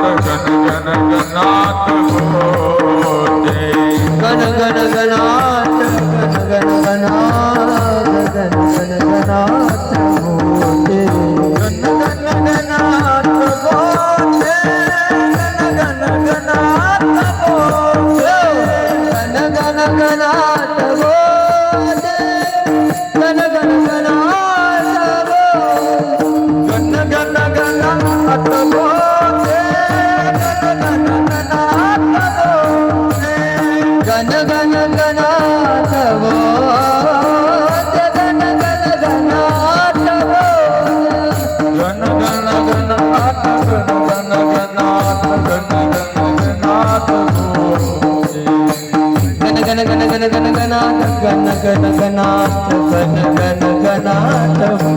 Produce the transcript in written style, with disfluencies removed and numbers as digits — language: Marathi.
गण गण गणात गण गणात गण गणात होते गण गण गणात होते गण गणात होते गण गण गणात होते गण गण गणात गण गण गणात होते गण गण गणात होते गण गण गणात गण गण गणात गण गणात गण गण गण गण गणात गण गण गणात गण गण गणात